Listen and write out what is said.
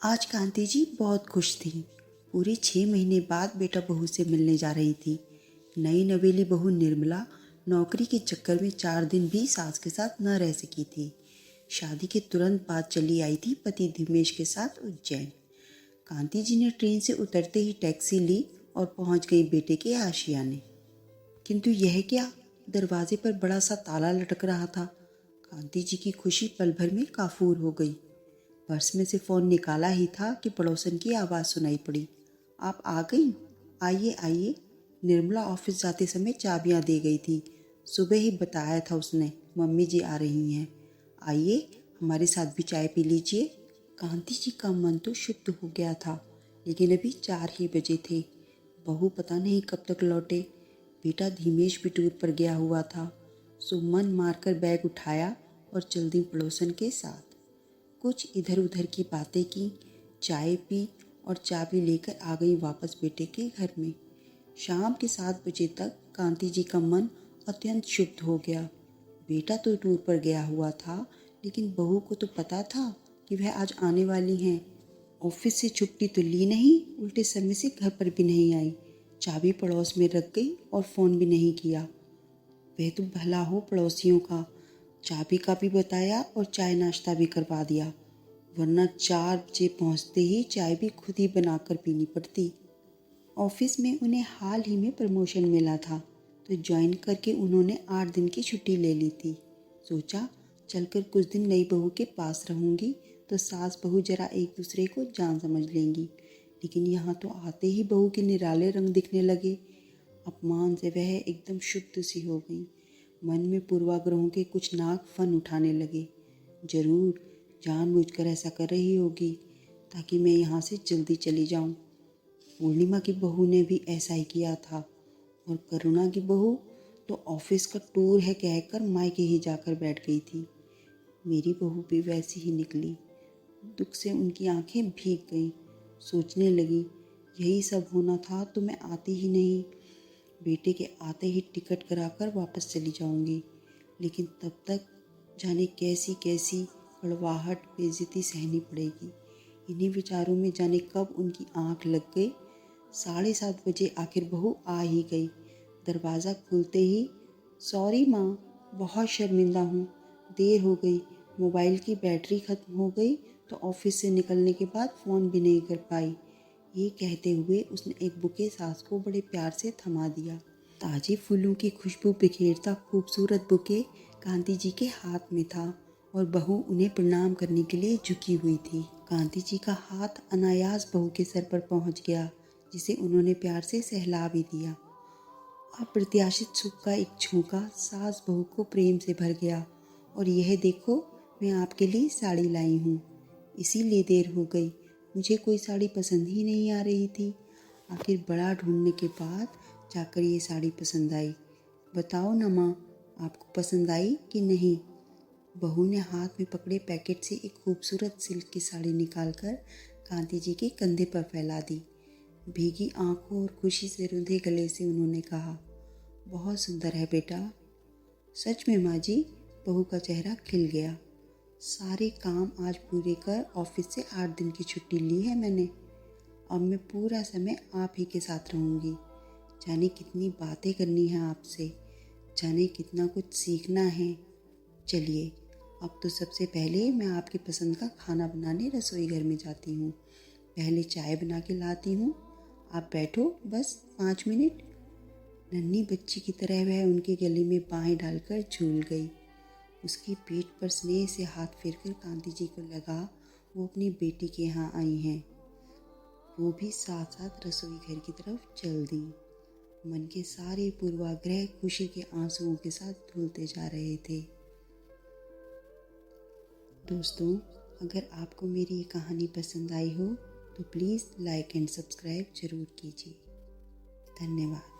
आज कांति जी बहुत खुश थी। पूरे 6 महीने बाद बेटा बहू से मिलने जा रही थी। नई नवेली बहू निर्मला नौकरी के चक्कर में 4 दिन भी सास के साथ न रह सकी थी। शादी के तुरंत बाद चली आई थी पति दिमेश के साथ उज्जैन। कांति जी ने ट्रेन से उतरते ही टैक्सी ली और पहुंच गई बेटे के आशियाने। किंतु यह क्या, दरवाजे पर बड़ा सा ताला लटक रहा था। कांति जी की खुशी पल भर में काफूर हो गई। पर्स में से फ़ोन निकाला ही था कि पड़ोसन की आवाज़ सुनाई पड़ी। आप आ गई? आइए आइए। निर्मला ऑफिस जाते समय चाबियां दे गई थी। सुबह ही बताया था उसने, मम्मी जी आ रही हैं। आइए, हमारे साथ भी चाय पी लीजिए। कांति जी का मन तो शुद्ध हो गया था, लेकिन अभी 4 ही बजे थे। बहू पता नहीं कब तक लौटे। बेटा धीमेश भी टूर पर गया हुआ था। सो मन मारकर बैग उठाया और चल दी पड़ोसन के साथ। कुछ इधर उधर की बातें की, चाय पी और चाबी लेकर आ गई वापस बेटे के घर में। शाम के 7 बजे तक कांति जी का मन अत्यंत शुद्ध हो गया। बेटा तो टूर पर गया हुआ था, लेकिन बहू को तो पता था कि वह आज आने वाली हैं। ऑफिस से छुट्टी तो ली नहीं, उल्टे समय से घर पर भी नहीं आई। चाबी पड़ोस में रख गई और फ़ोन भी नहीं किया। वह तो भला हो पड़ोसियों का, चाबी का भी बताया और चाय नाश्ता भी करवा दिया, वरना 4 बजे पहुंचते ही चाय भी खुद ही बनाकर पीनी पड़ती। ऑफिस में उन्हें हाल ही में प्रमोशन मिला था, तो ज्वाइन करके उन्होंने 8 दिन की छुट्टी ले ली थी। सोचा चलकर कुछ दिन नई बहू के पास रहूंगी तो सास बहू जरा एक दूसरे को जान समझ लेंगी। लेकिन यहाँ तो आते ही बहू के निराले रंग दिखने लगे। अपमान से वह एकदम शुद्ध सी हो गई। मन में पूर्वाग्रहों के कुछ नाग फन उठाने लगे। जरूर जानबूझकर ऐसा कर रही होगी ताकि मैं यहाँ से जल्दी चली जाऊँ। पूर्णिमा की बहू ने भी ऐसा ही किया था, और करुणा की बहू तो ऑफिस का टूर है कहकर मायके ही जाकर बैठ गई थी। मेरी बहू भी वैसी ही निकली। दुख से उनकी आंखें भीग गईं। सोचने लगी, यही सब होना था तो मैं आती ही नहीं। बेटे के आते ही टिकट कराकर वापस चली जाऊंगी, लेकिन तब तक जाने कैसी कैसी कड़वाहट बेइज्जती सहनी पड़ेगी। इन्हीं विचारों में जाने कब उनकी आंख लग गई। 7:30 बजे आखिर बहू आ ही गई। दरवाज़ा खुलते ही, सॉरी माँ, बहुत शर्मिंदा हूँ, देर हो गई, मोबाइल की बैटरी ख़त्म हो गई तो ऑफिस से निकलने के बाद फ़ोन भी नहीं कर पाई। ये कहते हुए उसने एक बुके सास को बड़े प्यार से थमा दिया। ताजे फूलों की खुशबू बिखेरता खूबसूरत बुके कांति जी के हाथ में था और बहू उन्हें प्रणाम करने के लिए झुकी हुई थी। कांति जी का हाथ अनायास बहू के सर पर पहुंच गया, जिसे उन्होंने प्यार से सहला भी दिया। अप्रत्याशित सुख का एक झोंका सास बहू को प्रेम से भर गया। और यह देखो, मैं आपके लिए साड़ी लाई हूँ। इसीलिए देर हो गई, मुझे कोई साड़ी पसंद ही नहीं आ रही थी। आखिर बड़ा ढूंढने के बाद जाकर ये साड़ी पसंद आई। बताओ ना माँ, आपको पसंद आई कि नहीं? बहू ने हाथ में पकड़े पैकेट से एक खूबसूरत सिल्क की साड़ी निकालकर कांति जी के कंधे पर फैला दी। भीगी आंखों और खुशी से रुंधे गले से उन्होंने कहा, बहुत सुंदर है बेटा। सच में माँ जी, बहू का चेहरा खिल गया। सारे काम आज पूरे कर ऑफिस से 8 दिन की छुट्टी ली है मैंने। अब मैं पूरा समय आप ही के साथ रहूँगी। जाने कितनी बातें करनी है आपसे, जाने कितना कुछ सीखना है। चलिए, अब तो सबसे पहले मैं आपकी पसंद का खाना बनाने रसोई घर में जाती हूँ। पहले चाय बना के लाती हूँ, आप बैठो बस 5 मिनट। नन्ही बच्ची की तरह वह उनके गले में बाहें डालकर झूल गई। उसकी पीठ पर स्नेह से हाथ फेरकर कांति जी को लगा वो अपनी बेटी के यहाँ आई हैं। वो भी साथ साथ रसोई घर की तरफ चल दी। मन के सारे पूर्वाग्रह खुशी के आंसुओं के साथ धुलते जा रहे थे। दोस्तों, अगर आपको मेरी ये कहानी पसंद आई हो तो प्लीज़ लाइक एंड सब्सक्राइब ज़रूर कीजिए। धन्यवाद।